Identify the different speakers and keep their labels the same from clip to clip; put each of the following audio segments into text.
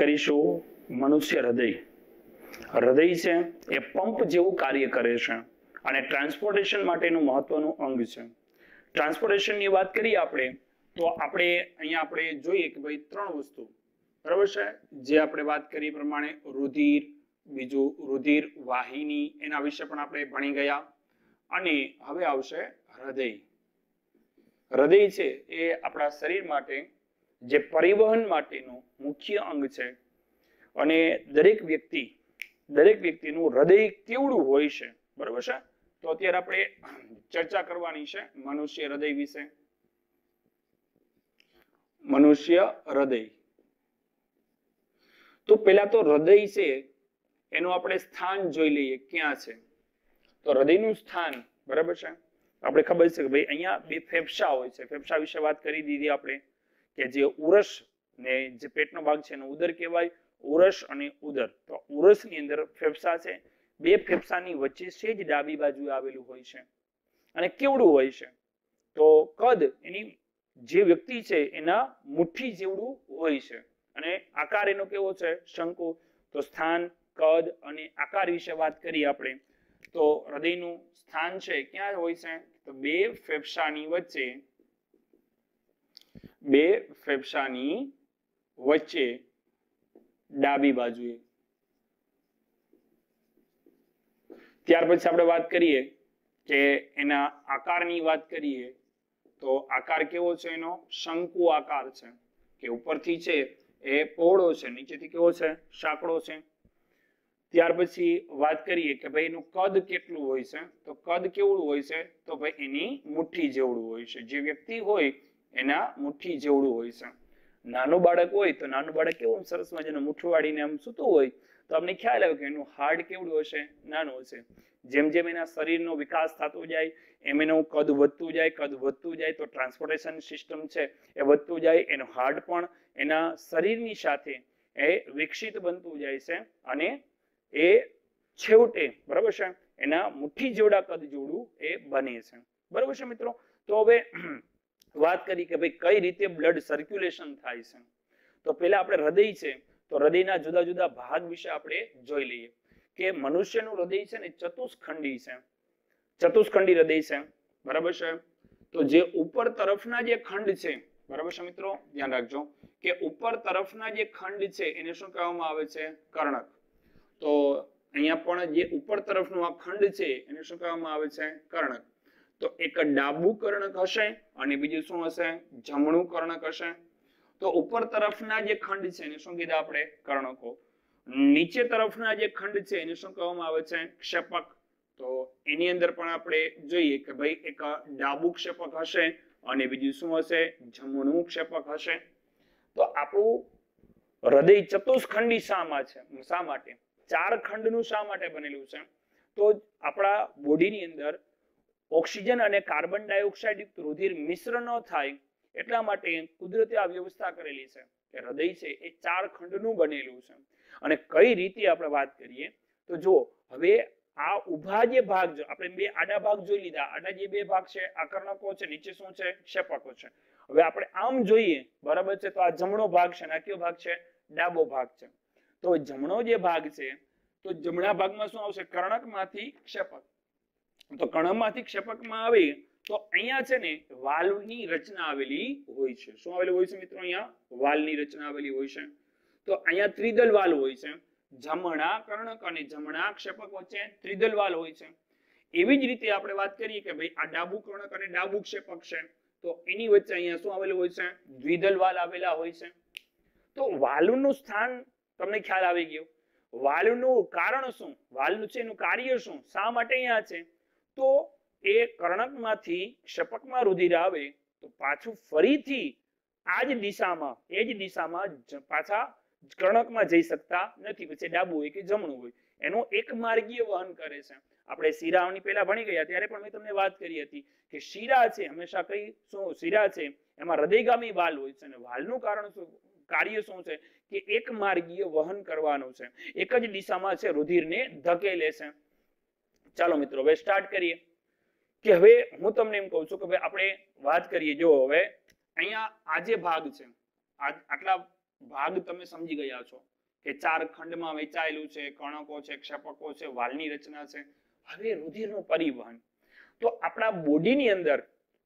Speaker 1: કરીશું મનુષ્ય હૃદય. હૃદય છે એ પંપ જેવું કાર્ય કરે છે અને ટ્રાન્સપોર્ટેશન માટેનું મહત્વનું અંગ છે. ટ્રાન્સપોર્ટેશનની વાત કરીએ આપણે તો અહીંયા આપણે જોઈએ કે ભાઈ ત્રણ વસ્તુ બરાબર છે, જે આપણે વાત કરી પ્રમાણે રુધિર, બીજું રુધિર વાહિની, એના વિશે પણ આપણે ભણી ગયા. અને હવે આવશે હૃદય. હૃદય છે એ આપણા શરીર માટે જે પરિવહન માટેનું મુખ્ય અંગ છે અને દરેક વ્યક્તિનું હૃદય કેવડું હોય છે બરાબર છે. તો અત્યારે આપણે ચર્ચા કરવાની છે મનુષ્ય હૃદય વિશે. મનુષ્ય હૃદય, તો પેલા તો હૃદય છે એનું આપણે સ્થાન જોઈ લઈએ ક્યાં છે. તો હૃદયનું સ્થાન બરાબર છે, આપણે ખબર છે કે ભાઈ અહીંયા બે ફેફસા હોય છે. ફેફસા વિશે વાત કરી દીધી આપણે કે જે ઉરસ ને જે પેટનો ભાગ છે એનો ઉદર કહેવાય. ઉરસ અને ઉદર. તો ઉરસની અંદર ફેફસા છે, બે ફેફસાની વચ્ચે સેજ ડાબી બાજુ આવેલું હોય છે. અને કેવડું હોય છે તો કદ એની જે વ્યક્તિ છે એના મુઠ્ઠી જેવડું હોય છે અને આકાર એનો કેવો છે? શંકુ. તો સ્થાન, કદ અને આકાર વિશે વાત કરીએ આપણે તો હૃદયનું સ્થાન છે ક્યાં હોય છે? તો બે ફેફસાની વચ્ચે ડાબી બાજુએ. ત્યાર પછી આપણે વાત કરીએ કે એના આકારની વાત કરીએ તો આકાર કેવો છે એનો? શંકુ આકાર છે કે ઉપરથી છે એ પહોળો છે, નીચેથી કેવો છે? સાંકડો છે. ત્યાર પછી વાત કરીએ કે ભાઈ એનું કદ કેટલું હોય છે તો કદ કેવડું હોય છે? તો ભાઈ એની મુઠ્ઠી જેવડું હોય છે. જે વ્યક્તિ હોય એના મુઠ્ઠી જેવડું હોય છે. નાનું બાળક હોય તો નાનું બાળક કેવું સરસ મજાનું મુઠ્ઠું વાળીને આમ સૂતું હોય તો અમને ખ્યાલ આવે કે એનું હાર્ડ કેવડું હશે? નાનું હશે. જેમ જેમ એના શરીરનો વિકાસ થતો જાય એમ એનું કદ વધતું જાય તો ટ્રાન્સપોર્ટેશન સિસ્ટમ છે એ વધતું જાય. એનું હાર્ડ પણ એના શરીરની સાથે એ વિકસિત બનતું જાય છે અને એ છેવટે બરાબર છે એના મુઠ્ઠી જેવડા કદ જેવડું એ બને છે બરાબર છે મિત્રો. તો હવે વાત કરી કે ભાઈ કઈ રીતે બ્લડ સર્ક્યુલેશન થાય છે. તો પેલા આપણે હૃદય છે તો હૃદયના જુદા જુદા ભાગ વિશે આપણે જોઈ લઈએ કે મનુષ્યનું હૃદય છે ને ચતુષ્ખંડી હૃદય છે બરાબર છે. તો જે ઉપર તરફના જે ખંડ છે બરાબર છે મિત્રો, ધ્યાન રાખજો કે ઉપર તરફના જે ખંડ છે એને શું કહેવામાં આવે છે? કર્ણક. તો અહીંયા પણ જે ઉપર તરફનું આ ખંડ છે એને શું કહેવામાં આવે છે? કર્ણક. તો એક ડાબુ કર્ણક હશે અને બીજું શું હશે? જમણું કર્ણક હશે. તો ઉપર તરફના જે ખંડ છે એને શું કીધા આપણે? કર્ણકો. નીચે તરફના જે ખંડ છે એને શું કહેવામાં આવે છે? ક્ષેપક. તો એની અંદર પણ આપણે જોઈએ કે ભાઈ એક ડાબુ ક્ષેપક હશે અને બીજું શું હશે? જમણું ક્ષેપક હશે. તો આપણું હૃદય ચતુષ્ખંડી શા માટે? ચાર ખંડનું શા માટે બનેલું છે? તો આપણા બોડીની અંદર ઓક્સિજન અને કાર્બન ડાયોક્સાઇડ યુક્ત રુધિર મિશ્ર ન થાય એટલા માટે કુદરતે આ વ્યવસ્થા કરેલી છે કે હૃદય છે એ ચાર ખંડનું બનેલું છે. અને કઈ રીતે આપણે વાત કરીએ તો જો હવે આ ઉભા જે ભાગ આપણે બે આડા ભાગ જોઈ લીધા. આડા જે બે ભાગ છે આ કર્ણકો છે, નીચે શું છે? ક્ષેપકો છે. હવે આપણે આમ જોઈએ બરાબર છે તો આ જમણો ભાગ છે અને આ કયો ભાગ છે? ડાબો ભાગ છે. તો જમણો જે ભાગ છે તો જમણા ભાગમાં શું આવશે? કર્ણકમાંથી ક્ષેપક. તો કર્ણકમાંથી ક્ષેપકમાં આવે તો અહીંયા છે ને વાલ્વની રચના આવેલી હોય છે. શું આવેલું હોય છે મિત્રો? અહીંયા વાલ્વની રચના આવેલી હોય છે. તો અહીંયા ત્રિદલ વાલ્વ હોય છે. જમણા કર્ણક અને જમણા ક્ષેપક વચ્ચે ત્રિદલ વાલ્વ હોય છે. એવી જ રીતે આપણે વાત કરીએ કે ભાઈ આ ડાબુ કર્ણક અને ડાબુ ક્ષેપક છે તો એની વચ્ચે અહીંયા શું આવેલું હોય છે? દ્વિદલ વાલ્વ આવેલા હોય છે. તો વાલ્વનું સ્થાન તમને ખ્યાલ આવી ગયો. વાલ્વનું કારણ શું? વાલ્વ છે એનું કાર્ય શું? શા માટે અહીંયા છે? તો એ કર્ણકમાંથી ક્ષેપકમાં રુધિર આવે તો પાછું ફરીથી એ જ દિશામાં પાછા કર્ણકમાં જઈ શકતા નથી. પછી ડાબુ હોય કે જમણું હોય એનું એક માર્ગીય વહન કરે છે. આપણે શિરાઓની પહેલા ભણી ગયા ત્યારે પણ મેં તમને વાત કરી હતી કે શિરા છે હંમેશા શિરા છે એમાં હૃદયગામી વાલ્વ હોય છે અને વાલ્વનું કાર્ય શું છે કે એક માર્ગીય વહન કરવાનું છે. એક જ દિશામાં છે રુધિરને ધકેલે છે. ચાલો મિત્રો હવે સ્ટાર્ટ કરીએ કે હવે હું તમને એમ કહું છું કે ભાઈ આપણે વાત કરીએ. જો હવે અહીંયા આ જે ભાગ છે આટલા ભાગ તમે સમજી ગયા છો કે 4 ખંડમાં વહેંચાયેલું છે, કણકો છે, ક્ષેપકો છે, વાલની રચના છે. હવે રુધિરનું પરિવહન, તો આપણા બોડીની અંદર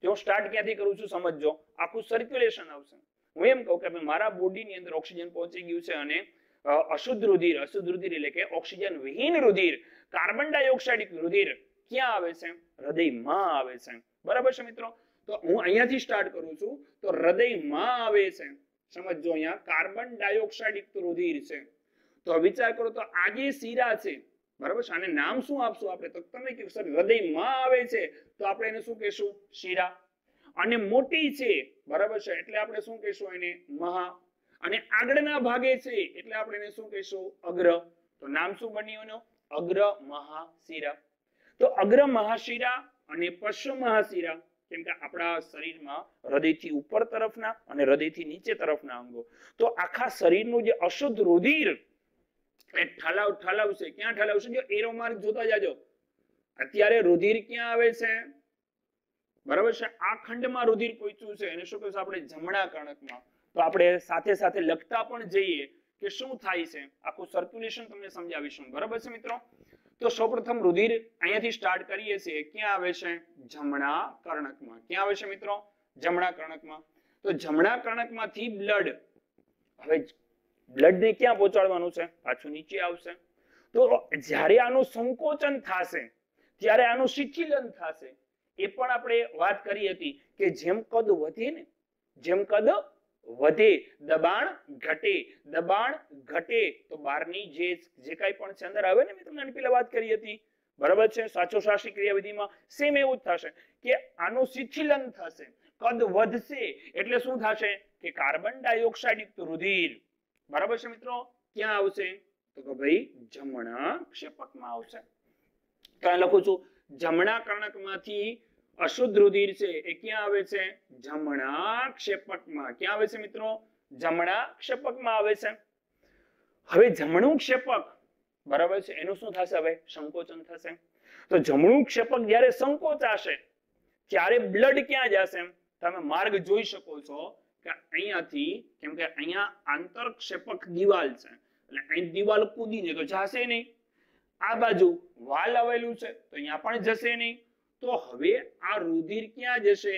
Speaker 1: જો સ્ટાર્ટ ક્યાંથી કરું છું સમજજો, આખું સર્ક્યુલેશન આવશે. હું એમ કહું કે મારા બોડીની અંદર ઓક્સિજન પહોંચી ગયું છે અને અશુદ્ધ રુધિર એટલે કે ઓક્સિજન વિહીન રુધિર, કાર્બન ડાયોક્સાઇડ રુધિર ક્યાં આવે છે? હૃદયમાં આવે છે. બરાબર છે મિત્રો? તો હું અહીંયાથી સ્ટાર્ટ કરું છું, તો હૃદયમાં આવે છે. સમજો, અહીંયા કાર્બન ડાયોક્સાઇડ રુધિર છે. તો વિચાર કરો, તો આ જે શીરા છે, બરાબર છે, આને નામ શું આપશું આપણે? તો તમે કહો સર હૃદયમાં આવે છે, તો આપણે એને શું કહેશું? શીરા. અને મોટી છે, બરાબર છે, એટલે આપણે શું કહેશું એને? મહા. અને આગળના ભાગે છે એટલે આપણે એને શું કહેશું? અગ્ર. તો નામ શું બન્યું એનું? અગ્ર મહાશિરા. તો અગ્ર મહાશિરા અને પશ્ચ મહાશિરા, કેમ કે આપણા શરીરમાં હૃદયથી ઉપર તરફના અને હૃદયથી નીચે તરફના અંગો, તો આખા શરીરનું જે અશુદ્ધ રુધિર એ ઠાલવશે. ક્યાં ઠાલવશે? જો એરો માર્ક જોતા જાજો. અત્યારે રુધિર ક્યાં આવે છે? બરાબર છે, આ ખંડમાં રુધિર પહોંચ્યું છે, એને શું કહેશું આપણે? જમણા કર્ણકમાં. તો આપણે સાથે સાથે લખતા પણ જઈએ કે શું થાય છે, આખું સર્ક્યુલેશન તમને સમજાવીશું. બરાબર છે મિત્રો? તો સૌપ્રથમ રુધિર અહીંયાથી સ્ટાર્ટ કરીએ છીએ, ક્યાં આવે છે? જમણા કર્ણકમાં. ક્યાં આવે છે મિત્રો? જમણા કર્ણકમાં. તો જમણા કર્ણકમાંથી બ્લડ, હવે બ્લડ ને ક્યાં પહોંચાડવાનું છે? પાછું નીચે આવશે. તો જ્યારે આનું સંકોચન થશે ત્યારે આનું શિથિલન થશે. એ પણ આપણે વાત કરી હતી કે જેમ કદ વધે ને, જેમ કદ વધે દબાણ ઘટે, દબાણ ઘટે તો બહારની જે કાંઈ પણ છે અંદર આવે ને, મેં તમને પેલા વાત કરી હતી. બરાબર છે? સાચોશાસ્ત્રી ક્રિયાવિધિમાં સેમ એવું જ થશે કે આનું શિથિલન થશે, કદ વધશે એટલે શું થશે? કે કાર્બન ડાયોક્સાઇડ યુક્ત રુધિર, બરાબર છે મિત્રો, ક્યાં આવશે? તો કે ભાઈ જમણા ક્ષેપકમાં આવશે. તો અહીં લખું છું, જમણા કર્ણકમાંથી અશુદ્ધ રુધિર છે એ ક્યાં આવે છે? જમણા ક્ષેપકમાં. ક્યાં આવે છે મિત્રો? જમણા ક્ષેપકમાં આવે છે. હવે જમણું ક્ષેપક, બરાબર છે, એનું શું થશે? હવે સંકોચન થશે. તો જમણું ક્ષેપક જ્યારે સંકોચાશે ત્યારે બ્લડ ક્યાં જશે? તમે માર્ગ જોઈ શકો છો કે અહીંયાથી, કેમ કે અહીંયા આંતરક્ષેપક દિવાલ છે એટલે અહીં દિવાલ કૂદીને તો જશે નહીં. આ બાજુ વાલ આવેલું છે તો અહીંયા પણ જશે નહીં. તો હવે આ રુધિર ક્યાં જશે?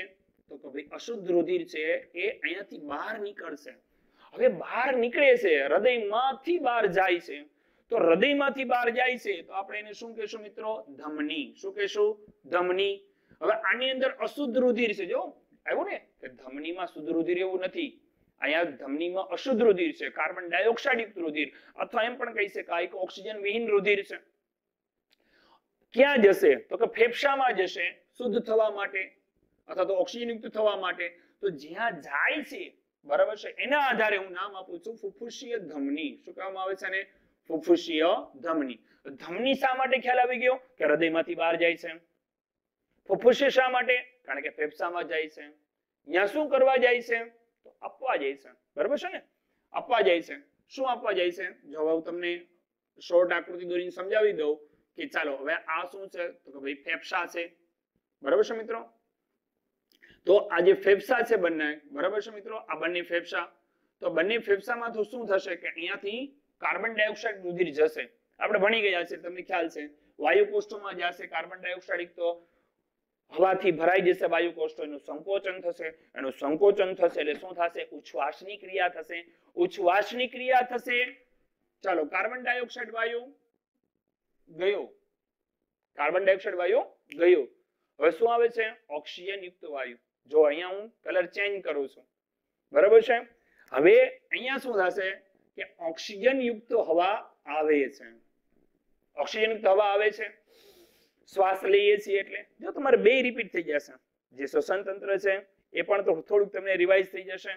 Speaker 1: તો કે ભાઈ અશુદ્ધ રુધિર છે એ અહીંયાથી બહાર નીકળશે. હવે બહાર નીકળે છે, હૃદયમાંથી બહાર જાય છે. તો હૃદયમાંથી બહાર જાય છે તો આપણે એને શું કહેશું મિત્રો? ધમની. શું કહેશું? ધમની. હવે આની અંદર અશુદ્ધ રુધિર છે, જો આવ્યું ને કે ધમનીમાં શુદ્ધ રુધિર એવું નથી, અહીંયા ધમનીમાં અશુદ્ધ રુધિર છે, કાર્બન ડાયોક્સાઇડ યુક્ત રુધિર, અથવા એમ પણ કહી શકાય કે ઓક્સિજન વિહીન રુધિર છે. ક્યાં જશે? તો કે ફેફસામાં જશે શુદ્ધ થવા માટે અથવા તો ઓક્સિજન યુક્ત થવા માટે. તો જ્યાં જાય છે, બરાબર છે, એના આધારે હું નામ આપું છું ફુફ્ફુસીય ધમની. શું કહેવામાં આવે છે ને? ફુફ્ફુસીય ધમની. ધમની શા માટે ખ્યાલ આવી ગયો કે હૃદયમાંથી બહાર જાય છે? ફુફ્ફુસીય શા માટે? કારણ કે ફેફસામાં જાય છે. ત્યાં શું કરવા જાય છે? તો આપવા જાય છે. બરાબર છે ને? આપવા જાય છે. શું આપવા જાય છે? જો હું તમને શોર્ટ આકૃતિ દોરીને સમજાવી દઉં કે ચાલો હવે આ શું છે? તો કે ભાઈ ફેફસા છે. બરાબર છે મિત્રો? તો આ જે ફેફસા છે બંને, બરાબર છે મિત્રો, આ બંને ફેફસા, તો બંને ફેફસામાં તો શું થશે કે અહીંયાથી કાર્બન ડાયોક્સાઇડ રુધિર જશે. આપણે ભણી ગયા છે, તમને ખ્યાલ છે, વાયુ કોષોમાં જશે કાર્બન ડાયોક્સાઇડ, તો હવાથી ભરાઈ જશે વાયુ કોષો, એનું સંકોચન થશે. એનું સંકોચન થશે એટલે શું થશે? ઉચ્છ્વાસની ક્રિયા થશે. ઉચ્છ્વાસની ક્રિયા થશે. ચાલો, કાર્બન ડાયોક્સાઇડ વાયુ ગયો, કાર્બન ડાયોક્સાઇડ વાયુ ગયો. હવે શું આવે છે? ઓક્સિજન યુક્ત વાયુ. જો અહીંયા હું કલર ચેન્જ કરું છું, બરાબર છે. હવે અહીંયા શું થશે કે ઓક્સિજન યુક્ત હવા આવે છે. ઓક્સિજન યુક્ત હવા આવે છે, શ્વાસ લઈએ છીએ એટલે જો તમારે બે રિપીટ થઈ જશે. જે શ્વસન તંત્ર છે એ પણ તો થોડુંક તમને રિવાઇઝ થઈ જશે.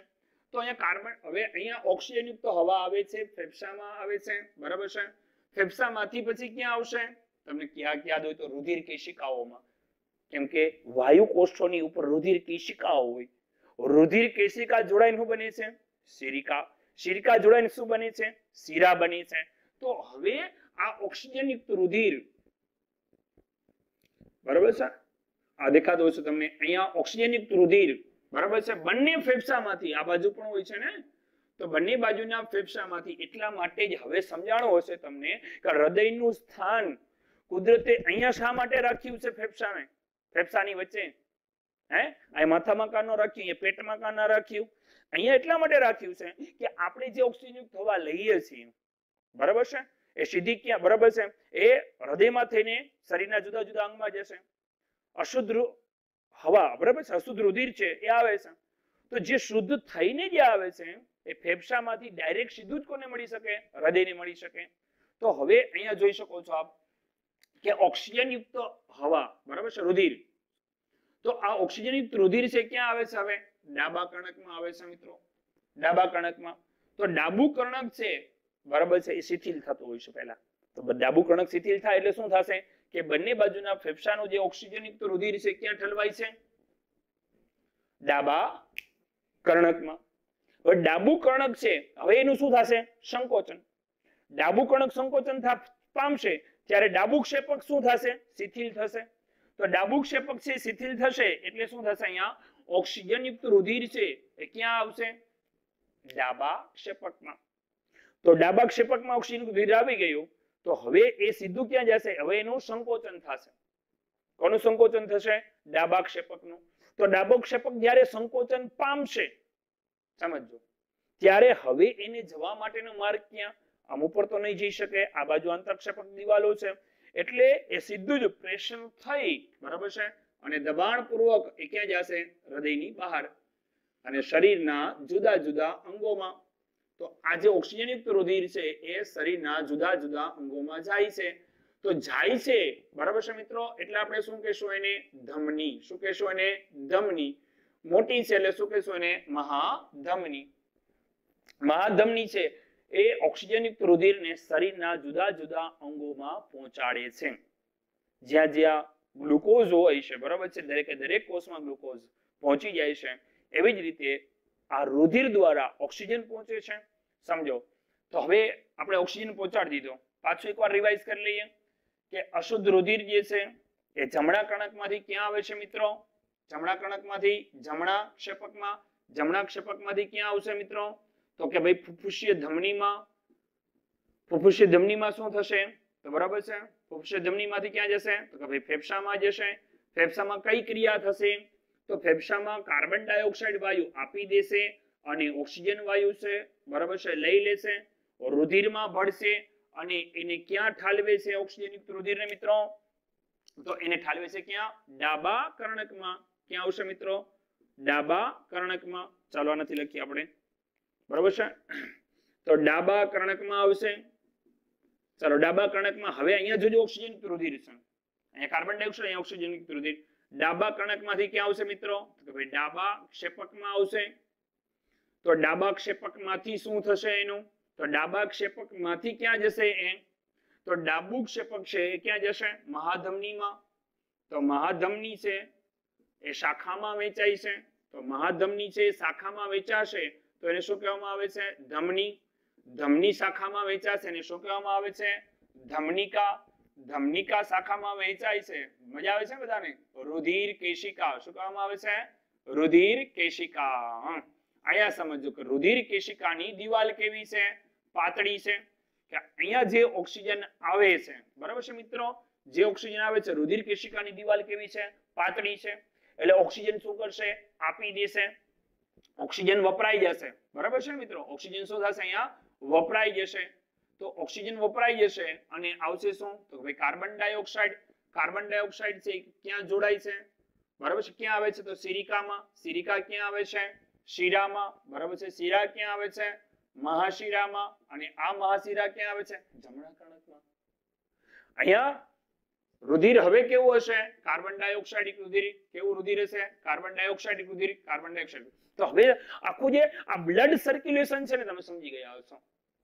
Speaker 1: તો અહીંયા કાર્બન, હવે અહીંયા ઓક્સિજન યુક્ત હવા આવે છે, ફેફસામાં આવે છે, બરાબર છે. ફેફસામાંથી પછી ક્યાં આવશે? તમને ક્યાં યાદ હોય તો રુધિર કેશિકાઓમાં, કેમ કે વાયુ કોષોની ઉપર રુધિર કેશિકાઓ હોય. રુધિર કેશિકા જોડાઈને શું બને છે? શિરિકા. શિરિકા જોડાઈને શું બને છે? શિરા બને છે. તો હવે આ ઓક્સિજન યુક્ત રુધિર, બરાબર છે, આ દેખાતો હશે તમને, અહીંયા ઓક્સિજન યુક્ત રુધિર, બરાબર છે, બંને ફેફસામાંથી આ બાજુ પણ હોય છે ને, તો બંને બાજુના ફેફસામાંથી એટલા માટે જ હવે સમજાણું હશે તમને કે હૃદયનું સ્થાન કુદરતે અહીંયા શા માટે રાખ્યું છે ફેફસાને, ફેફસાની વચ્ચે? અહીં માથામાં કાં ન રાખ્યું, અહીંયા પેટમાં કાં ન રાખ્યું? અહીંયા એટલા માટે રાખ્યું છે કે આપણે જે ઓક્સિજન હવા લઈએ છીએ, બરાબર છે, એ સીધી ક્યાં, બરાબર છે, એ હૃદયમાં થઈને શરીરના જુદા જુદા અંગમાં જશે. અશુદ્ધ હવા, બરાબર છે, અશુદ્ધ રુધિર છે એ આવે છે. તો જે શુદ્ધ થઈને જે આવે છે એ ફેફસામાંથી ડાયરેક્ટ સીધું જ કોને મળી શકે? હૃદયને મળી શકે. તો હવે અહીંયા જોઈ શકો છો આપ કે ઓક્સિજન યુક્ત હવા, બરાબર છે, રુધિર. તો આ ઓક્સિજન યુક્ત રુધિર છે ક્યાં આવે છે? હવે ડાબા કર્ણકમાં આવે છે મિત્રો, ડાબા કર્ણકમાં. તો ડાબુ કર્ણક છે, બરાબર છે, એ શિથિલ થતું હોય છે પહેલા. તો ડાબુ કર્ણક શિથિલ થાય એટલે શું થશે કે બંને બાજુના ફેફસાનું જે ઓક્સિજન યુક્ત રુધિર છે ક્યાં ઠલવાય છે? ડાબા કર્ણકમાં. હવે ડાબુ કર્ણક છે, હવે એનું શું થશે? સંકોચન. ડાબુ કર્ણક સંકોચન પામશે ત્યારે ડાબુ ક્ષેપક શું થશે? શિથિલ થશે. તો ડાબુ ક્ષેપક છે શિથિલ થશે એટલે શું થશે? અહીંયા ઓક્સિજન યુક્ત રુધિર છે એ ક્યાં આવશે? ડાબા ક્ષેપકમાં. તો ડાબા ક્ષેપકમાં ઓક્સિજન રુધિર આવી ગયું તો હવે એ સીધું ક્યાં જશે? હવે એનું સંકોચન થશે. કોનું સંકોચન થશે? ડાબા ક્ષેપકનું. તો ડાબો ક્ષેપક જ્યારે સંકોચન પામશે, સમજો, ત્યારે હવે એને જવા માટેનો માર્ગ ક્યાં? આમ ઉપર તો નહીં જઈ શકે, આ બાજુ આંતરક્ષેપક દિવાલો છે એટલે એ સીધું જ પ્રેશર થઈ, બરાબર છે, અને દબાણ પૂર્વક એ ક્યાં જશે? હૃદયની બહાર અને શરીરના જુદા જુદા અંગોમાં. તો આ જે ઓક્સિજન યુક્ત રુધિર છે એ શરીરના જુદા જુદા અંગોમાં જાય છે. તો જાય છે, બરાબર છે મિત્રો, એટલે આપણે શું કહેશું એને? ધમની. શું કહેશું એને? ધમની. મોટી છે એટલે શું કહેશું એને? મહાધમની. મહાધમની છે એ ઓક્સિજન યુક્ત રુધિરને શરીરના જુદા જુદા અંગોમાં પહોંચાડે છે. જ્યાં જ્યાં ગ્લુકોઝ હોય છે, બરાબર છે, દરેક કોષમાં ગ્લુકોઝ પહોંચી જાય છે. એવી જ રીતે આ રુધિર દ્વારા ઓક્સિજન પહોંચે છે. સમજો. તો હવે આપણે ઓક્સિજન પહોંચાડી દીધો. પાછું એકવાર રિવાઇઝ કરી લઈએ કે અશુદ્ધ રુધિર જે છે એ જમણા કર્ણકમાંથી ક્યાં આવે છે મિત્રો? જમણા કર્ણકમાંથી જમણા ક્ષેપકમાં. જમણા ક્ષેપકમાંથી ક્યાં આવશે મિત્રો? તો કે ભાઈ ફુફુસીય ધમનીમાં. ફુફુસીય ધમનીમાં શું થશે? તો બરાબર છે, ફુફુસીય ધમનીમાંથી ક્યાં જશે? તો કે ભાઈ ફેફસામાં જશે. ફેફસામાં કઈ ક્રિયા થશે? તો ફેફસામાં કાર્બન ડાયોક્સાઇડ વાયુ આપી દેશે અને ઓક્સિજન વાયુ છે, બરાબર છે, લઈ લેશે, રુધિરમાં ભળશે અને એને ક્યાં ઠાલવે છે ઓક્સિજન યુક્ત રુધિરને મિત્રો? તો એને ઠાલવે છે ક્યાં? ડાબા કર્ણકમાં. ક્યાં આવશે મિત્રો? ડાબા કર્ણકમાં. ચાલો આનાથી લખીએ આપણે, બરાબર છે. તો ડાબા કર્ણકમાં આવશે. ચાલો ડાબા કર્ણકમાં. હવે અહીંયા જોજો ઓક્સિજન યુક્ત રુધિર છે, અહીંયા કાર્બન ડાયોક્સાઇડ, અહીંયા ઓક્સિજન યુક્ત રુધિર. ડાબા કર્ણકમાંથી ક્યાં આવશે મિત્રો? તો ભાઈ ડાબા ક્ષેપકમાં આવશે. તો ડાબા ક્ષેપકમાંથી શું થશે એનું? તો ડાબા ક્ષેપકમાંથી ક્યાં જશે એ? તો ડાબુ ક્ષેપક છે એ ક્યાં જશે? મહાધમનીમાં. તો મહાધમની છે એ શાખામાં વેચાય છે. તો મહાધમની છે એ શાખામાં વેચાશે તો એને શું કહેવામાં આવે છે? ધમની. ધમની શાખામાં વેચાશે એને શું કહેવામાં આવે છે? ધમનિકા. ધમનિકા શાખામાં વહેંચાય છે, મજા આવે છે બધાને? રુધિર કેશિકા. શું કહેવામાં આવે છે? રુધિર કેશિકા. અહીંયા સમજો કે રુધિર કેશિકાની દિવાલ કેવી છે? પાતળી છે. કે અહીંયા જે ઓક્સિજન આવે છે, બરાબર છે મિત્રો, જે ઓક્સિજન આવે છે રુધિર કેશિકાની દિવાલ કેવી છે? પાતળી છે. એટલે ઓક્સિજન શું કરશે? આપી દેશે. ઓક્સિજન વપરાઈ જશે, બરાબર છે મિત્રો. ઓક્સિજન શું થશે? અહીંયા વપરાઈ જશે. તો ઓક્સિજન વપરાઈ જશે અને આવશે શું? તો ભાઈ કાર્બન ડાયોક્સાઇડ. કાર્બન ડાયોક્સાઇડ છે ક્યાં જોડાય છે? બરાબર છે, ક્યાં આવે છે? તો સિરિકામાં. સિરિકા ક્યાં આવે છે? શિરામાં. બરાબર છે, શિરા ક્યાં આવે છે? મહાશિરામાં. અને આ મહાશિરા ક્યાં આવે છે? જમણા કર્ણકમાં. અહીંયા રુધિર હવે કેવું હશે? કાર્બન ડાયોક્સાઇડ રુધિર. કેવું રુધિર હશે? કાર્બન ડાયોક્સાઇડ રુધિર. Carbon dioxide. તો હવે આખું જે આ બ્લડ સર્ક્યુલેશન છે ને, તમે સમજી ગયા હશો,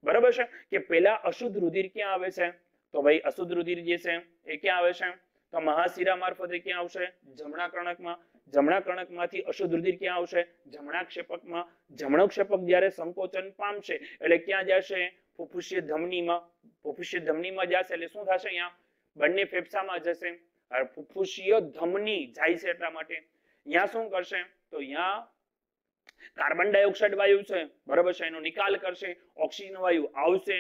Speaker 1: બરાબર છે, કે પેલા અશુદ્ધ રુધિર ક્યાં આવે છે? તો ભાઈ અશુદ્ધ રુધિર જે છે એ ક્યાં આવે છે? તો મહાશિરા મારફતે ક્યાં આવશે? જમણા કર્ણકમાં. જમણા કર્ણકમાંથી અશુદ્ધ રુધિર ક્યાં આવશે? જમણા ક્ષેપકમાં. જમણો ક્ષેપક જ્યારે સંકોચન પામશે એટલે ક્યાં જશે? ફુફુસીય ધમનીમાં. ફુફુસીય ધમનીમાં જશે એટલે શું થશે? અહીંયા બંને ફેફસામાં જશે. ફુફુસીય ધમની જાય છે એટલા માટે અહીંયા શું કરશે? તો અહીંયા કાર્બન ડાયોક્સાઇડ વાયુ છે, બરાબર છે, એનો નિકાલ કરશે, ઓક્સિજન વાયુ આવશે.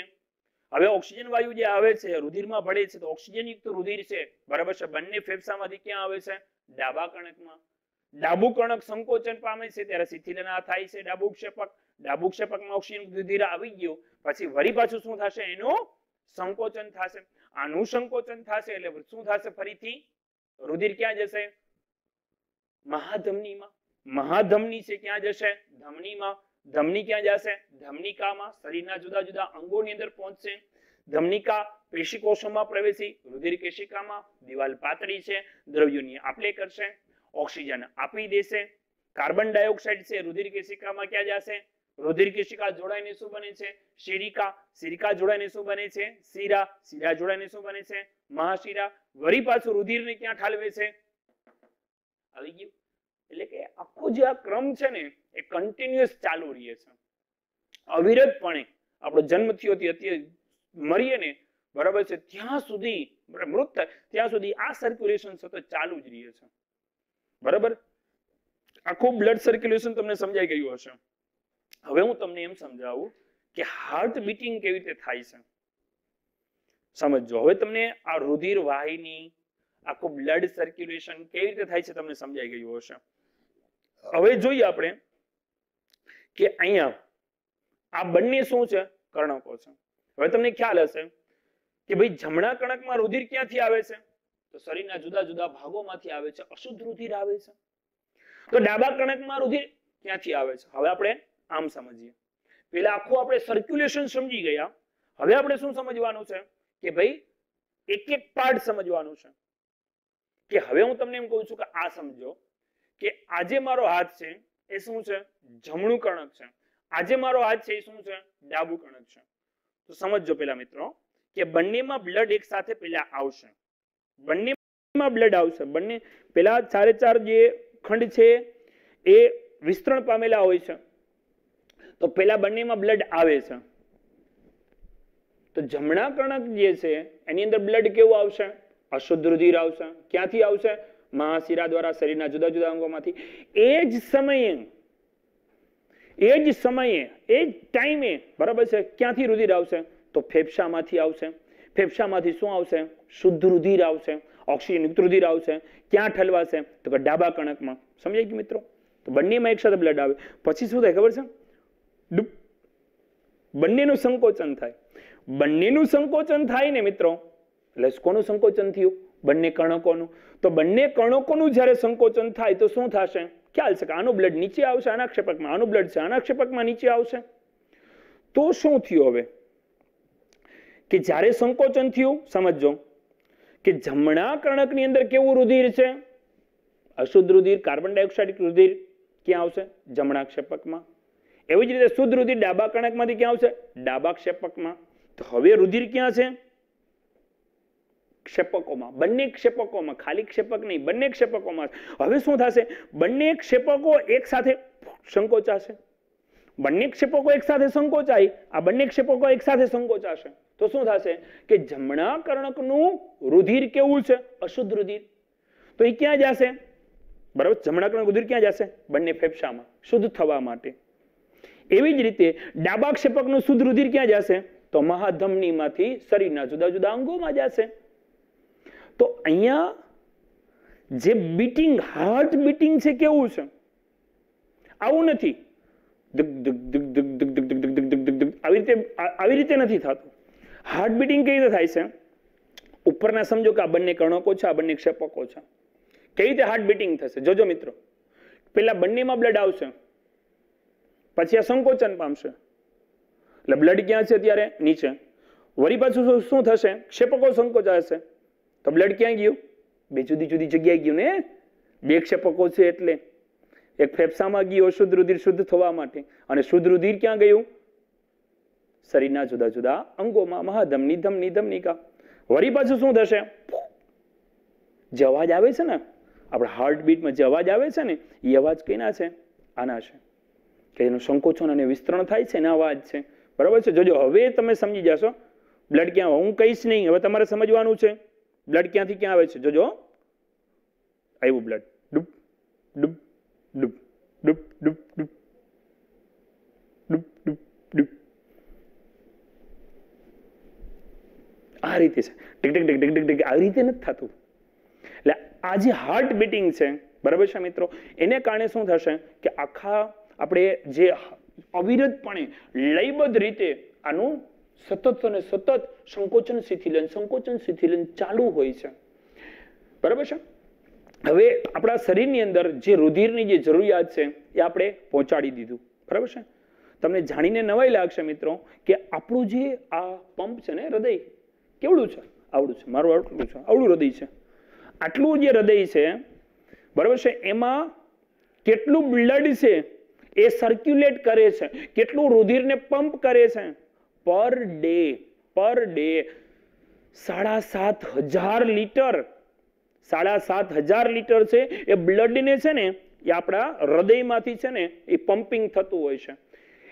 Speaker 1: હવે ઓક્સિજન વાયુ જે આવે છે રુધિરમાં ભળે છે, તો ઓક્સિજન યુક્ત રુધિર છે, બરાબર છે, બંને ફેફસામાંથી ક્યાં આવે છે? ડાબા કણકમાં. ડાબુ કણક સંકોચન પામે છે ત્યારે શિથિલના થાય છે ડાબુ ક્ષેપક. ડાબુ ક્ષેપકમાં ઓક્સિજન રુધિર આવી ગયો, પછી વળી પાછું શું થશે? એનું સંકોચન થશે. આનું સંકોચન થશે એટલે શું થશે? ફરીથી રુધિર ક્યાં જશે? મહાધમનીમાં. મહાધમની છે ક્યાં જશે? ધમનીમાં. ધમની ક્યાં જશે? ધમનિકામાં. શરીરના જુદા જુદા અંગોની અંદર પહોંચશે. ધમનિકા પેશીકોષોમાં પ્રવેશી રુધિર કેશિકામાં. દિવાલ પાતળી છે, દ્રવ્યોની આપલે કરશે, ઓક્સિજન આપી દેશે. કાર્બન ડાયોક્સાઇડ છે રુધિર કેશિકામાં ક્યાં જશે? રુધિર કેશિકા જોડાઈને શું બને છે? શિરિકા. શિરિકા જોડાઈને શું બને છે? શિરા. શિરા જોડાઈને શું બને છે? મહાશિરા. વળી પાછું રુધિરને ક્યાં ઠાલવે છે? આવી ગયું. એટલે કે આખો જે આ ક્રમ છે ને એ કન્ટિન્યુઅસ ચાલુ રહે છે, અવિરતપણે. આપણો જન્મ થયો અત્યારે મરીએ ને, બરાબર છે, ત્યાં સુધી મૃત થાય ત્યાં સુધી આ સર્ક્યુલેશન સતત ચાલુ જ રહે છે, બરાબર. આખું બ્લડ સર્ક્યુલેશન તમને સમજાઈ ગયું હશે. હવે હું તમને એમ સમજાવું કે હાર્ટ બીટિંગ કેવી રીતે થાય છે, સમજો. હવે તમને આ રુધિર વાહિની, આખું બ્લડ સર્ક્યુલેશન કેવી રીતે થાય છે તમને સમજાઈ ગયું હશે. હવે જોઈએ આપણે કે અહીંયા આ બંને શું છે? કર્ણકો છે. હવે તમને ખ્યાલ હશે કે ભાઈ જમણા કણકમાં રુધિર ક્યાંથી આવે છે? તો શરીરના જુદા જુદા ભાગોમાંથી આવે છે, અશુદ્ધ રુધિર આવે છે. તો ડાબા કણકમાં રુધિર ક્યાંથી આવે છે? હવે આપણે આમ સમજીએ. પેલા આખું આપણે સર્ક્યુલેશન સમજી ગયા. હવે આપણે શું સમજવાનું છે કે ભાઈ એક એક પાર્ટ સમજવાનું છે. કે હવે હું તમને એમ કહું છું કે આ સમજો કે આજે મારો હાથ છે એ શું છે? જમણું કણક છે. આજે મારો હાથ છે એ શું છે? ડાબુ કણક છે. તો સમજો પેલા મિત્રો કે બંનેમાં બ્લડ એક સાથે પેલા આવશે. બંનેમાં બ્લડ આવશે. બંને પેલા ચારે ચાર જે ખંડ છે એ વિસ્તરણ પામેલા હોય છે. તો પેલા બંનેમાં બ્લડ આવે છે. તો જમણા કણક જે છે એની અંદર બ્લડ કેવું આવશે? અશુદ્ધ રુધિર આવશે. ક્યાંથી આવશે? મહાશિરા દ્વારા, શરીરના જુદા જુદા અંગોમાંથી. એ જ સમયે એ જ ટાઈમે, બરાબર છે, ક્યાંથી રુધિર આવશે? તો ફેફસામાંથી આવશે. ફેફસામાંથી શું આવશે? શુદ્ધ રુધિર આવશે, ઓક્સિજન યુક્ત રુધિર આવશે. ક્યાં ઠલવાશે? તો કે ડાબા કણકમાં. સમજાય ગયું મિત્રો? તો બંનેમાં એક સાથે બ્લડ આવે. પછી શું થાય ખબર છે? બંનેનું સંકોચન થાય. બંનેનું સંકોચન થાય ને મિત્રો, એટલે કોનું સંકોચન થયું? બંને કણકોનું. તો બંને કણકોનું જ્યારે સંકોચન થાય તો શું થશે? ખ્યાલ છે કે આનું બ્લડ નીચે આવશે આના ક્ષેપકમાં, આનું બ્લડ છે આના ક્ષેપકમાં નીચે આવશે. તો શું થયું હવે કે જ્યારે સંકોચન થયું, સમજો કે જમણા કણકની અંદર કેવું રુધિર છે? અશુદ્ધ રુધિર, કાર્બન ડાયોક્સાઇડ રુધિર. ક્યાં આવશે? જમણા ક્ષેપકમાં. એવી જ રીતે શુદ્ધ રુધિર ડાબા કણકમાંથી ક્યાં આવશે? ડાબા ક્ષેપકમાં. તો હવે રુધિર ક્યાં છે? ક્ષેપકોમાં. બંને ક્ષેપકોમાં, ખાલી ક્ષેપક નહીં, બંને ક્ષેપકોમાં. હવે શું થશે? બંને ક્ષેપકો એક સાથે સંકોચાશે. બંને ક્ષેપકો એક સાથે સંકોચાય, આ બંને ક્ષેપકો એક સાથે સંકોચાશે તો શું થશે કે જમણા કર્ણકનું રુધિર કેવું છે? અશુદ્ધ રુધિર. તો એ ક્યાં જશે? બરાબર, જમણા કર્ણક રુધિર ક્યાં જશે? બંને ફેફસામાં શુદ્ધ થવા માટે. એવી જ રીતે ડાબા ક્ષેપકનું શુદ્ધ રુધિર ક્યાં જશે? તો મહાધમનીમાંથી શરીરના જુદા જુદા અંગોમાં જશે. તો અહીંયા જે બીટિંગ, હાર્ટ બીટિંગ છે કેવું છે? આવું નથી આવી રીતે નથી થતું. હાર્ટ બીટિંગ કેવી રીતે થાય છે? ઉપરના સમજો કે આ બંને કર્ણકો છે, આ બંને ક્ષેપકો છે. કેવી રીતે હાર્ટ બીટિંગ થશે? જોજો મિત્રો, પેલા બંનેમાં બ્લડ આવશે, પછી આ સંકોચન પામશે, એટલે બ્લડ ક્યાં છે અત્યારે? નીચે. વળી પાછું શું થશે? ક્ષેપકો સંકોચાશે, તો બ્લડ ક્યાં ગયું? બે જુદી જુદી જગ્યાએ ગયું ને. બે ક્ષેપકો છે એટલે એક ફેફસામાં ગયું શુદ્ધ રુધિર શુદ્ધ થવા માટે, અને શુદ્ધ રુધિર ક્યાં ગયું? શરીરના જુદા જુદા અંગોમાં, મહાધમની, ધમની, ધમનિકા. વળી પાછું શું થશે? જે અવાજ આવે છે ને આપણા હાર્ટબીટમાં, જે અવાજ આવે છે ને એ અવાજ કઈના છે? આના છે, કે એનું સંકોચન અને વિસ્તરણ થાય છે એના અવાજ છે. બરાબર છે? જોજો હવે તમે સમજી જશો. બ્લડ ક્યાં? હું કહીશ નહીં, હવે તમારે સમજવાનું છે બ્લડ ક્યાંથી ક્યાં આવે છે. જોજો, આવ્યું બ્લડ. ડૂબ ડૂબ ડૂબ ડૂબ ડૂબ ડૂબ આ રીતે છે, tick tick tick tick tick tick, આવી રીતે નથી થતું. એટલે આ જે હાર્ટ બીટિંગ છે, બરાબર છે મિત્રો, એને કારણે શું થશે કે આખા આપણે જે અવિરતપણે લયબદ્ધ રીતે આનું સતત અને સતત સંકોચન શિથિલન ચાલુ હોય છે, બરાબર છે. હવે આપણા શરીરની અંદર જે રુધિરની જે જરૂરિયાત છે એ આપણે પહોંચાડી દીધું, બરાબર છે. તમને જાણીને નવાઈ લાગશે મિત્રો કે આપણું જે આ પંપ છે ને, હૃદય કેવડું છે, આવડું છે, મારું આટલું છે, આવડું હૃદય છે. આટલું જે હૃદય છે, બરાબર છે, એમાં કેટલું બ્લડ છે એ સર્ક્યુલેટ કરે છે, કેટલું રુધિરને પંપ કરે છે પર ડે 7,500 લીટર, 7,500 લીટર છે એ બ્લડને છે ને એ આપણા હૃદયમાંથી છે ને એ પમ્પિંગ થતું હોય છે.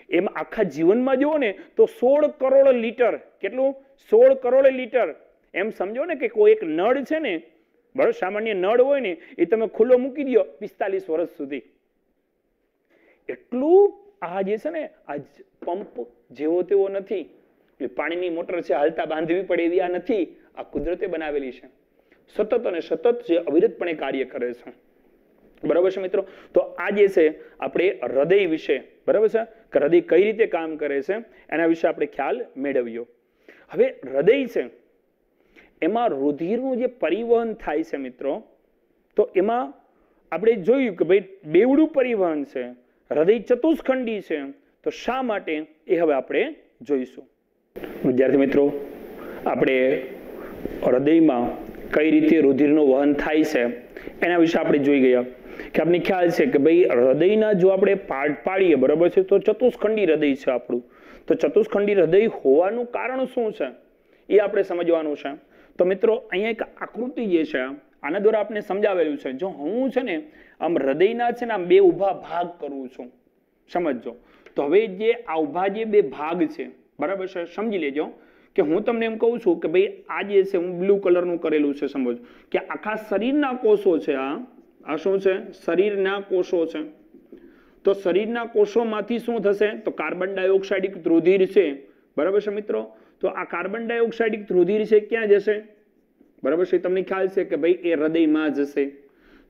Speaker 1: એમ આખા જીવનમાં જુઓ ને તો 16 કરોડ લીટર, કેટલું, 16 કરોડ લીટર. એમ સમજો ને કે કોઈ એક નળ છે ને, બરાબર, સામાન્ય નળ હોય ને એ તમે ખુલ્લો મૂકી દો 45 વર્ષ સુધી. એટલું આ જે છે ને આ પંપ જેવો તેવો નથી, પાણીની મોટર છે હાલતા બાંધવી પડે એવી આ નથી, આ કુદરતે બનાવેલી છે, સતત અને સતત જે અવિરતપણે કાર્ય કરે છે, બરાબર છે મિત્રો. તો આ જે છે આપણે હૃદય વિશે, બરાબર છે, કે હૃદય કઈ રીતે કામ કરે છે એના વિશે આપણે ખ્યાલ મેળવ્યો. હવે હૃદય છે એમાં રુધિરનું જે પરિવહન થાય છે મિત્રો, તો એમાં આપણે જોયું કે ભાઈ બેવડું પરિવહન છે, હૃદય ચતુષ્ખંડી છે. તો શા માટે એ હવે આપણે જોઈશું. વિદ્યાર્થી મિત્રો, આપણે હૃદયમાં કઈ રીતે રુધિરનું વહન થાય છે એના વિશે આપણે જોઈ ગયા કે આપણને ખ્યાલ છે કે ભાઈ હૃદયના જો આપણે પાર્ટ પાડીએ, બરાબર છે, તો ચતુષ્ખંડી હૃદય છે આપણું. તો ચતુષ્ખંડી હૃદય હોવાનું કારણ શું છે એ આપણે સમજવાનું છે. તો મિત્રો અહીંયા એક આકૃતિ જે છે આના દ્વારા આપણે સમજાવેલું છે. જો હું છે ને આમ હૃદયના છે ને આમ બે ઊભા ભાગ કરું છું, સમજજો. તો હવે જે આ ઊભા જે બે ભાગ છે, બરાબર છે, સમજી લેજો કે હું તમને એમ કહું છું કે ભાઈ આ જે છે હું બ્લુ કલરનું કરેલું છે, સમજો કે આખા શરીરના કોષો છે, આ શું છે, શરીરના કોષો છે. તો શરીરના કોષોમાંથી શું થશે તો કાર્બન ડાયોક્સાઇડ રુધિર છે, બરાબર છે મિત્રો. તો આ કાર્બન ડાયોક્સાઇડ રુધિર છે ક્યાં જશે, બરાબર છે, તમને ખ્યાલ છે કે ભાઈ એ હૃદયમાં જશે.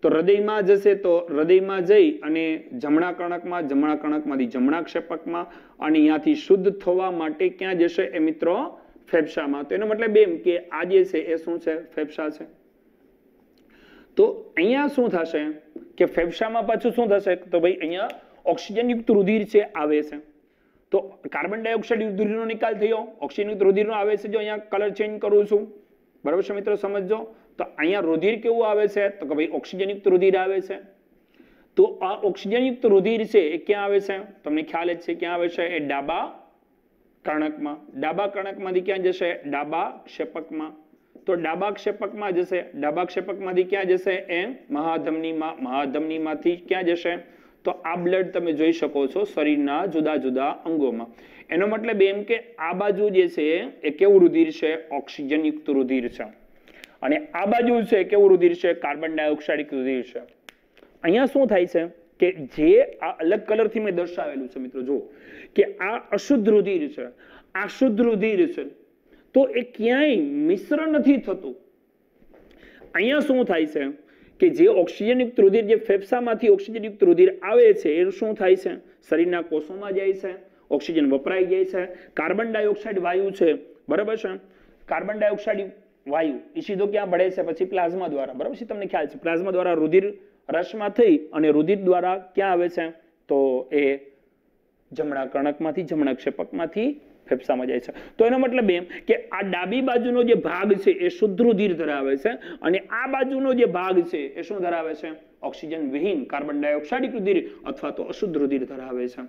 Speaker 1: તો હૃદયમાં જશે તો હૃદયમાં જઈ અને જમણા કણકમાંથી જમણા ક્ષેપકમાં અને અહીંયાથી શુદ્ધ થવા માટે ક્યાં જશે એ મિત્રો ફેફસામાં. તો એનો મતલબ એમ કે આ જે છે એ શું છે, ફેફસા છે. તો અહીંયા શું થશે કે ફેફસામાં પાછું શું થશે તો ભાઈ અહીંયા ઓક્સિજન યુક્ત રુધિર છે આવે છે. તો કાર્બન ડાયોક્સાઇડ રુધિરનો નિકાલ થયો, ઓક્સિજન યુક્ત રુધિરનો આવે છે. જો અહીંયા કલર ચેન્જ કરું છું, બરાબર છે મિત્રો, સમજો. તો અહીંયા રુધિર કેવું આવે છે તો કે ભાઈ ઓક્સિજન યુક્ત રુધિર આવે છે. તો આ ઓક્સિજન યુક્ત રુધિર છે એ ક્યાં આવે છે, તમને ખ્યાલ જ છે ક્યાં આવે છે, એ ડાબા કર્ણકમાં. ડાબા કર્ણકમાંથી ક્યાં જશે, ડાબા ક્ષેપકમાં. તો ડાબા ક્ષેપકમાં જશે, ડાબા ક્ષેપકમાંથી ક્યાં જશે, એ મહાધમનીમાં. મહાધમનીમાંથી ક્યાં જશે તો આ બ્લડ તમે જોઈ શકો છો શરીરના જુદા જુદા અંગોમાં. એનો મતલબ એમ કે આ બાજુ જે છે એ કેવું રુધિર છે, ઓક્સિજન યુક્ત રુધિર છે, અને આ બાજુ છે કેવું રુધિર છે, કાર્બન ડાયોક્સાઇડ રુધિર છે. અહીંયા શું થાય છે કે જે આ અલગ કલરથી મેં દર્શાવેલું છે મિત્રો, જો કે આ અશુદ્ધ રુધિર છે, આ શુદ્ધ રુધિર છે, તો એ ક્યાંય મિશ્ર નથી થતું. અહીંયા શું થાય છે કે જે ઓક્સિજન યુક્ત રુધિર જે ફેફસામાંથી ઓક્સિજન યુક્ત રુધિર આવે છે એ શું થાય છે, શરીરના કોષોમાં જાય છે, ઓક્સિજન વપરાઈ જાય છે. કાર્બન ડાયોક્સાઇડ વાયુ છે, બરાબર છે, કાર્બન ડાયોક્સાઇડ વાયુ એ સીધો ક્યાં ભળે છે પછી પ્લાઝમા દ્વારા, બરાબર છે, તમને ખ્યાલ છે. પ્લાઝમા દ્વારા રુધિર રસમાં થઈ અને રુધિર દ્વારા ક્યાં આવે છે તો એ જમણા કર્ણકમાંથી જમણા ક્ષેપકમાંથી ફેફસામાં જાય છે. તો એનો મતલબ એમ કે આ ડાબી બાજુનો જે ભાગ છે એ શુદ્ધ રુધિર ધરાવે છે અને આ બાજુનો જે ભાગ છે એ શું ધરાવે છે, ઓક્સિજન વિહીન કાર્બન ડાયોક્સાઇડ રુધિર અથવા તો અશુદ્ધ રુધિર ધરાવે છે.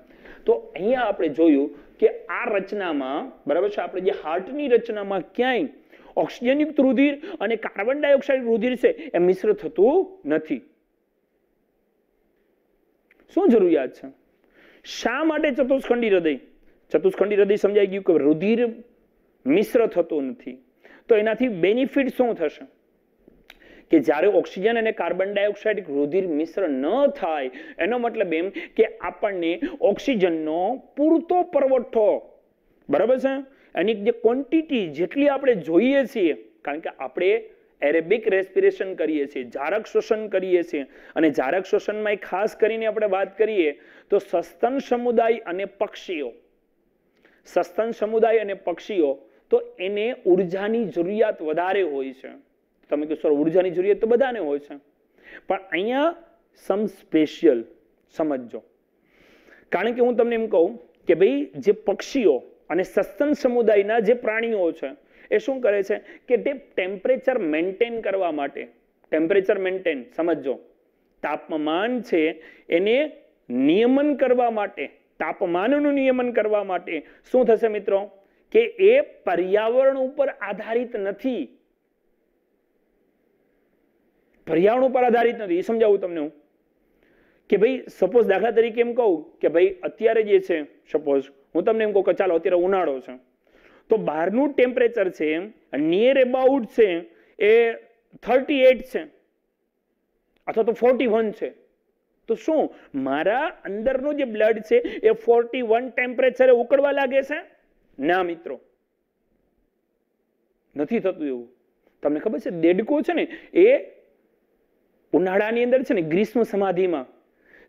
Speaker 1: તો અહીંયા આપણે જોયું કે આ રચનામાં, બરાબર છે, આપણે જે હાર્ટની રચનામાં ક્યાંય ઓક્સિજન યુક્ત રુધિર અને કાર્બન ડાયોક્સાઇડ રુધિર છે એ મિશ્ર થતું નથી. શું જરૂરિયાત છે, શા માટે ચતુષ્ખંડી હૃદય? ચતુષ્ખંડી હૃદય સમજાઈ ગયું કે રુધિર મિશ્ર થતું નથી. તો એનાથી બેનિફિટ શું થશે કે જ્યારે ઓક્સિજન અને કાર્બન ડાયોક્સાઇડ રુધિર મિશ્ર ન થાય એનો મતલબ એમ કે આપણને ઓક્સિજનનો પૂરતો પુરવઠો, બરાબર છે, એની જે ક્વોન્ટિટી જેટલી આપણે જોઈએ છીએ, કારણ કે આપણે એરેબિક રેસ્પિરેશન કરીએ છીએ, જારક શ્વસન કરીએ છીએ, અને જારક શ્વસનમાં ખાસ કરીને આપણે વાત કરીએ તો સસ્તન સમુદાય અને પક્ષીઓ, સસ્તન સમુદાય અને પક્ષીઓ તો એને ઉર્જાની જરૂરિયાત વધારે હોય છે. તમે કહો સર ઉર્જાની જરૂરિયાત તો બધાને હોય છે, પણ અહીંયા સમ સ્પેશિયલ સમજજો. કારણ કે હું તમને એમ કહું કે ભાઈ જે પક્ષીઓ અને સસ્તન સમુદાયના જે પ્રાણીઓ છે એ શું કરે છે કે તે ટેમ્પરેચર મેન્ટેન કરવા માટે, ટેમ્પરેચર મેન્ટેન સમજો, તાપમાન છે એને નિયમન કરવા માટે, તાપમાનનું નિયમન કરવા માટે શું થશે મિત્રો કે એ પર્યાવરણ ઉપર આધારિત નથી, પર્યાવરણ ઉપર આધારિત નથી. એ સમજાવું તમને હું કે ભાઈ સપોઝ દાખલા તરીકે એમ કહું કે ભાઈ અત્યારે જે છે, સપોઝ હું તમને એમ કહું કે ચાલો અત્યારે ઉનાળો છે તો બહારનું ટેમ્પરેચર છે નિયર અબાઉટ છે એ 38 છે અથવા તો 41 છે, તો શું મારા અંદરનું જે બ્લડ છે એ 41 ટેમ્પરેચરે ઉકળવા લાગે છે? ના મિત્રો, નથી થતું એવું. તમને ખબર છે દેડકો છે ને એ ઉનાળાની અંદર છે ને ગ્રીષ્મ સમાધિમાં,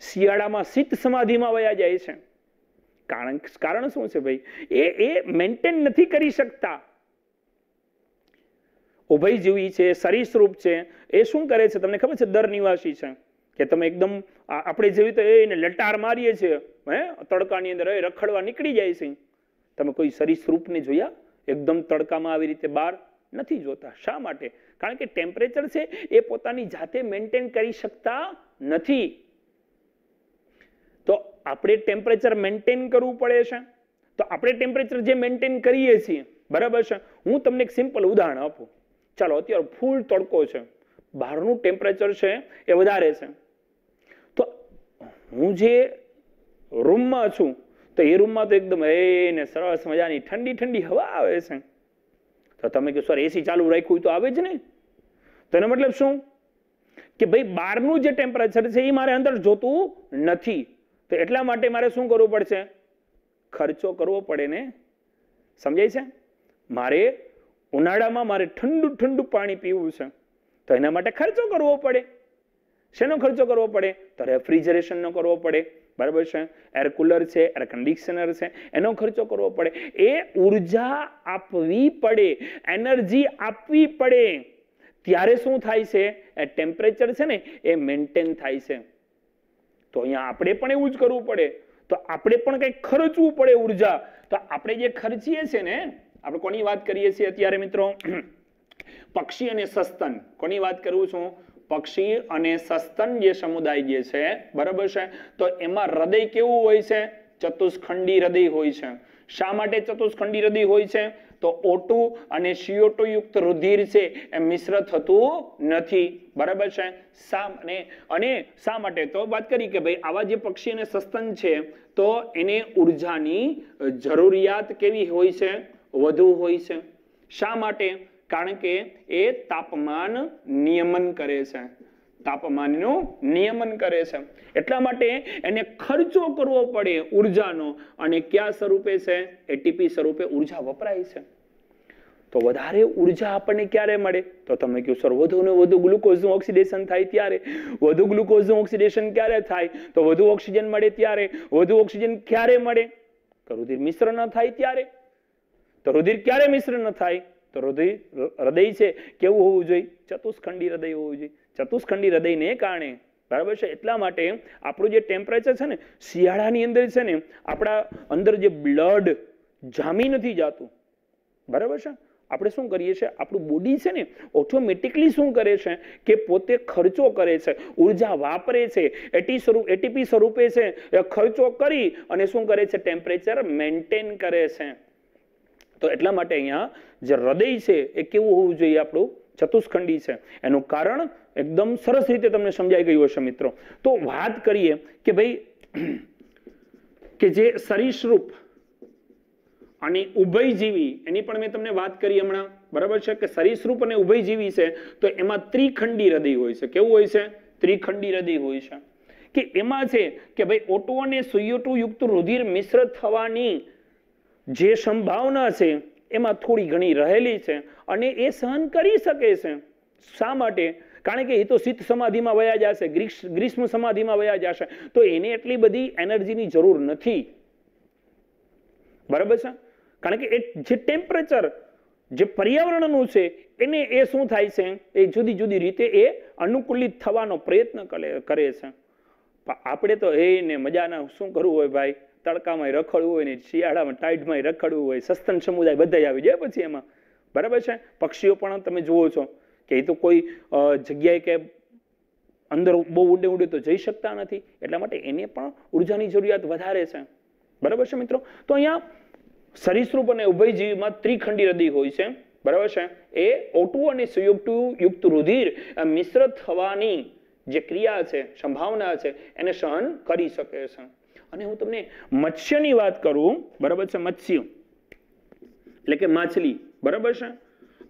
Speaker 1: શિયાળામાં શીત સમાધિમાં વયા જાય છે. કારણ શું છે ભાઈ? એ મેન્ટેન નથી કરી શકતા. ઉભયજીવી છે, સરીસૃપ છે, એ શું કરે છે તમને ખબર છે? દર નિવાસી છે કે તમે એકદમ આપણે જેવી તો એને લટાર મારીએ છીએ તડકાની અંદર રખડવા નીકળી જાય છે. તમે કોઈ સરીસૃપને જોયા એકદમ તડકામાં આવી રીતે બહાર? નથી જોતા. શા માટે? કારણ કે ટેમ્પરેચર છે એ પોતાની જાતે મેન્ટેન કરી શકતા નથી. તો આપણે ટેમ્પરેચર મેન્ટેન કરવું પડે છે. તો આપણે ટેમ્પરેચર જે મેન્ટેન કરીએ છીએ, બરાબર છે. હું તમને એક સિમ્પલ ઉદાહરણ આપું. ચાલો અત્યારે ફૂલ તડકો છે, બહારનું ટેમ્પરેચર છે એ વધારે છે, તો હું જે રૂમમાં છું તો એ રૂમમાં તો એકદમ એને સરસ મજાની ઠંડી ઠંડી હવા આવે છે. તો તમે કહો સર એસી ચાલુ રાખ્યું તો આવે જ ને. તો એનો મતલબ શું કે ભાઈ બહારનું જે ટેમ્પરેચર છે એ મારે અંદર જોતું નથી. તો એટલા માટે મારે શું કરવું પડશે? ખર્ચો કરવો પડે ને. સમજાય છે? મારે ઉનાળામાં મારે ઠંડુ ઠંડુ પાણી પીવું છે તો એના માટે ખર્ચો કરવો પડે. શેનો ખર્ચો કરવો પડે? તો રેફ્રિજરેશનનો કરવો પડે, બરાબર છે. એર કુલર છે, એર કન્ડિશનર છે, એનો ખર્ચો કરવો પડે. એ ઉર્જા આપવી પડે, એનર્જી આપવી પડે. ત્યારે શું થાય છે? એ ટેમ્પરેચર છે ને એ મેન્ટેન થાય છે. તો અહીંયા આપણે પણ એવું જ કરવું પડે. તો આપણે પણ કંઈક ખર્ચવું પડે ઉર્જા. તો આપણે જે ખર્ચીએ છીએ ને, આપણે કોની વાત કરીએ છીએ અત્યારે મિત્રો? પક્ષી અને સસ્તન. કોની વાત કરું છું? પક્ષી અને સસ્તન જે સમુદાય જે છે, બરાબર છે. તો એમાં હૃદય કેવું હોય છે? ચતુષ્ખંડી હૃદય હોય છે. શા માટે ચતુષ્ખંડી હૃદય હોય છે? તો O2 અને CO2 યુક્ત રુધિર છે એ મિશ્ર થતું નથી, બરાબર છે. અને શા માટે? તો વાત કરી કે ભાઈ આવા જે પક્ષી અને સસ્તન છે તો એને ઉર્જાની જરૂરિયાત કેવી હોય છે? વધુ હોય છે. શા માટે? કારણ કે એ તાપમાન નિયમન કરે છે, તાપમાનનું નિયમન કરે છે. એટલા માટે એને ખર્ચો કરવો પડે ઉર્જાનો. અને કયા સ્વરૂપે છે? એટીપી સ્વરૂપે ઉર્જા વપરાય છે. તો વધારે ઉર્જા આપણને ક્યારે મળે? તો તમે કહો સર વધુ ને વધુ ગ્લુકોઝનું ઓક્સિડેશન થાય ત્યારે. વધુ ગ્લુકોઝનું ઓક્સિડેશન ક્યારે થાય? તો વધુ ઓક્સિજન મળે ત્યારે. વધુ ઓક્સિજન ક્યારે મળે? તો રુધિર મિશ્ર ન થાય ત્યારે. તો રુધિર ક્યારે મિશ્ર ન થાય? તો હૃદય છે કેવું હોવું જોઈએ? ચતુષ્ખંડી હૃદય હોવું જોઈએ. ચતુષ્ખંડી હૃદયને કારણે, બરાબર છે. એટલા માટે આપણું જે ટેમ્પરેચર છે ને શિયાળાની અંદર છે ને આપણા અંદર જે બ્લડ જામી નથી જાતું, બરાબર છે. આપણે શું કરીએ છીએ? આપણું બોડી છે ને ઓટોમેટિકલી શું કરે છે કે પોતે ખર્ચો કરે છે, ઉર્જા વાપરે છે, એટીપી સ્વરૂપે છે એ ખર્ચો કરી અને શું કરે છે? ટેમ્પરેચર મેન્ટેન કરે છે. તો એટલા માટે અહીંયા જે હૃદય છે એ કેવું હોવું જોઈએ? આપણું ચતુષ્ખંડી છે. એનું કારણ એકદમ સરસ રીતે તમને સમજાઈ ગયું હશે મિત્રો. તો વાત કરીએ કે ભાઈ કે જે સરીસૃપ અને ઉભયજીવી, એની પણ મેં તમને વાત કરી હમણાં, બરાબર છે. કે સરીસૃપ અને ઉભયજીવી છે તો એમાં ત્રિખંડી હૃદય હોય છે. કેવું હોય છે? ત્રિખંડી હૃદય હોય છે. કે એમાં છે કે ભાઈ O2 અને CO2 યુક્ત રુધિર મિશ્ર થવાની જે સંભાવના છે એમાં થોડી ઘણી રહેલી છે અને એ સહન કરી શકે છે. શા માટે? કારણ કે એ તો શીત સમાધિમાં વયા જશે, ગ્રીષ્મ સમાધિમાં વયા જશે, તો એને એટલી બધી એનર્જીની જરૂર નથી. બરાબર છે? કારણ કે જે ટેમ્પરેચર જે પર્યાવરણનું છે એને એ શું થાય છે, એ જુદી જુદી રીતે એ અનુકૂલિત થવાનો પ્રયત્ન કરે છે. આપણે તો એને મજાના શું કરવું હોય ભાઈ, તડકામાં રખડવું હોય ને શિયાળામાં ટાઈડમાં રખડવું હોય, સસ્તન સમુદાય બધા આવી જાય પછી એમાં. બરાબર છે? પક્ષીઓ પણ તમે જુઓ છો કે એ તો કોઈ જગ્યાએ કે અંદર બહુ ઊંડે ઊંડે તો જઈ શકતા નથી, એટલા માટે એને પણ ઉર્જાની જરૂરિયાત વધારે છે. બરાબર છે મિત્રો? તો અહીંયા સરીસૃપ અને ઉભયજીવીમાં ત્રિખંડી હૃદય હોય છે. બરાબર છે? એ O2 અને CO2 યુક્ત રુધિર મિશ્ર થવાની જે ક્રિયા છે, સંભાવના છે, એને સહન કરી શકે છે. અને હું તમને મત્સ્યની વાત કરું, બરાબર છે, મત્સ્ય એટલે કે માછલી, બરાબર છે,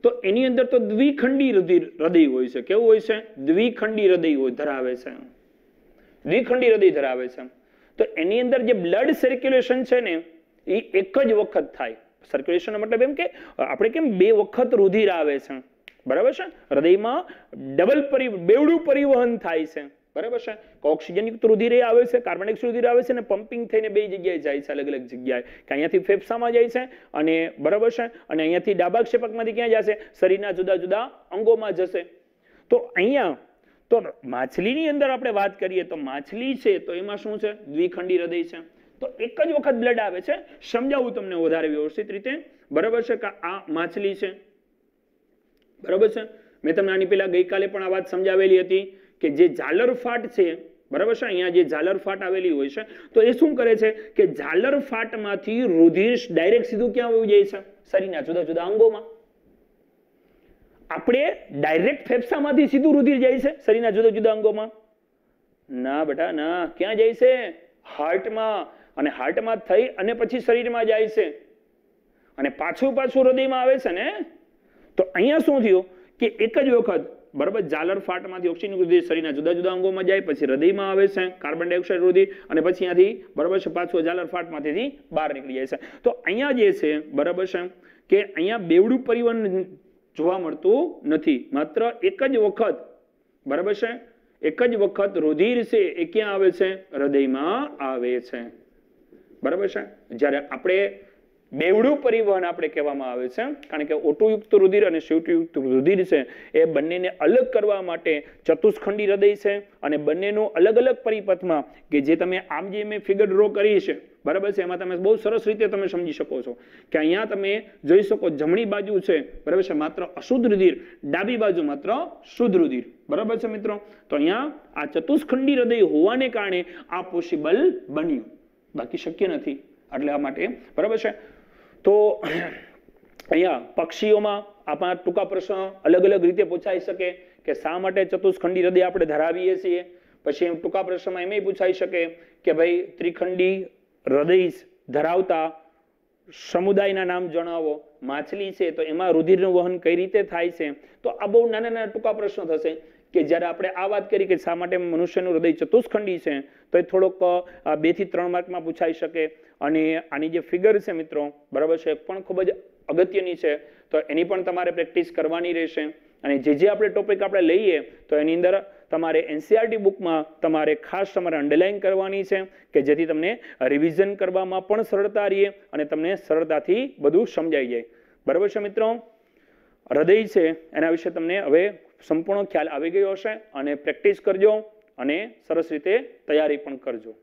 Speaker 1: તો એની અંદર તો દ્વિખંડી હૃદય હોય છે. કેવું હોય છે? દ્વિખંડી હૃદય ધરાવે છે. દ્વિખંડી હૃદય ધરાવે છે. તો એની અંદર જે બ્લડ સર્ક્યુલેશન છે ને એ એક જ વખત થાય. સર્ક્યુલેશન મતલબ એમ કે આપણે કેમ બે વખત રુધિર આવે છે, બરાબર છે, હૃદયમાં બેવડું પરિવહન થાય છે. બરાબર છે? ઓક્સિજન યુક્ત રુધિર આવે છે, કાર્બન ડાયોક્સાઇડ રુધિર આવે છે, અને પમ્પિંગ થઈને બે જગ્યાએ જાય છે, અલગ અલગ જગ્યાએ. કે અહીંયાથી ફેફસામાં જાય છે અને બરાબર છે, અને અહીંયાથી ડાબા ક્ષેપકમાંથી ક્યાં જશે? શરીરના જુદા જુદા અંગોમાં જશે. તો અહીંયા તો માછલીની અંદર આપણે વાત કરીએ તો માછલી છે તો એમાં શું છે? દ્વિખંડી હૃદય છે. તો એક જ વખત બ્લડ આવે છે. સમજાવું તમને વધારે વ્યવસ્થિત રીતે. બરાબર છે? કે આ માછલી છે, બરાબર છે. મેં તમને આની પહેલા ગઈકાલે પણ આ વાત સમજાવેલી હતી કે જે ઝાલર ફાટ છે, બરાબર છે, અહીંયા જે ઝાલર ફાટ આવેલી હોય છે, તો એ શું કરે છે કે ઝાલર ફાટમાંથી રુધિર ડાયરેક્ટ સીધું ક્યાં આવી જાય છે? શરીરના જુદા જુદા અંગોમાં. આપણે ડાયરેક્ટ ફેફસામાંથી સીધું રુધિર જાય છે શરીરના જુદા જુદા અંગોમાં? ના બેટા ના. ક્યાં જાય છે? હાર્ટમાં. અને હાર્ટમાં થઈ અને પછી શરીરમાં જાય છે અને પાછું હૃદયમાં આવે છે ને. તો અહીંયા શું થયું કે એક જ વખત, બરાબર, ઝાલર ફાટમાંથી ઓક્સિજન રુધિર શરીરના જુદા જુદા અંગોમાં જાય, પછી હૃદયમાં આવે છે કાર્બન ડાયોક્સાઇડ રુધિર, અને પછી અહીંયાથી, બરાબર છે, પાછું ઝાલર ફાટમાંથી બહાર નીકળી જાય છે. તો અહીંયા જે છે, બરાબર છે, કે અહીંયા બેવડું પરિવહન જોવા મળતું નથી. માત્ર એક જ વખત, બરાબર છે, એક જ વખત રુધિર છે એ ક્યાં આવે છે? હૃદયમાં આવે છે. બરાબર છે? જ્યારે આપણે બેવડું પરિવહન આપણે કહેવામાં આવે છે, કારણ કે O2 યુક્ત રુધિર અને CO2 યુક્ત રુધિર છે એ બંનેને અલગ કરવા માટે ચતુષ્ખંડી હૃદય છે, અને બંનેનું અલગ અલગ પરિપથમાં, કે જે તમે આમ જે મેં ફિગર ડ્રો કરી છે, બરાબર છે, એમાં તમે બહુ સરસ રીતે તમે સમજી શકો છો કે અહીંયા તમે જોઈ શકો જમણી બાજુ છે, બરાબર છે, માત્ર અશુદ્ધ રુધિર, ડાબી બાજુ માત્ર શુદ્ધ રુધિર. બરાબર છે મિત્રો? તો અહીંયા આ ચતુષ્ખંડી હૃદય હોવાને કારણે આ પોસિબલ બન્યું, બાકી શક્ય નથી. એટલા માટે, બરાબર છે, તો અહીંયા પક્ષીઓમાં આપણા ટૂંકા પ્રશ્ન અલગ અલગ રીતે પૂછાઈ શકે કે શા માટે ચતુષ્ખંડી હૃદય આપણે ધરાવીએ છીએ. પછી ટૂંકા પ્રશ્નમાં એમ પૂછાઈ શકે કે ભાઈ ત્રિખંડી હૃદય ધરાવતા સમુદાયના નામ જણાવો. માછલી છે તો એમાં રુધિરનું વહન કઈ રીતે થાય છે? તો આ બહુ નાના નાના ટૂંકા પ્રશ્નો થશે કે જ્યારે આપણે આ વાત કરી કે શા માટે મનુષ્યનું હૃદય ચતુષ્ખંડી છે, તો એ થોડોક 2 થી 3 માર્કમાં પૂછાઈ શકે. અને આની જે ફિગર છે મિત્રો, બરાબર છે, પણ ખૂબ જ અગત્યની છે, તો એની પણ તમારે પ્રેક્ટિસ કરવાની રહેશે. અને જે આપણે ટોપિક આપણે લઈએ તો એની અંદર તમારે NCERT બુકમાં તમારે ખાસ તમારે અંડરલાઈન કરવાની છે કે જેથી તમને રિવિઝન કરવામાં પણ સરળતા રહે અને તમને સરળતાથી બધું સમજાઈ જાય. બરાબર છે મિત્રો? હૃદય છે એના વિશે તમને હવે સંપૂર્ણ ખ્યાલ આવી ગયો હશે, અને પ્રેક્ટિસ કરજો અને સરસ રીતે તૈયારી પણ કરજો.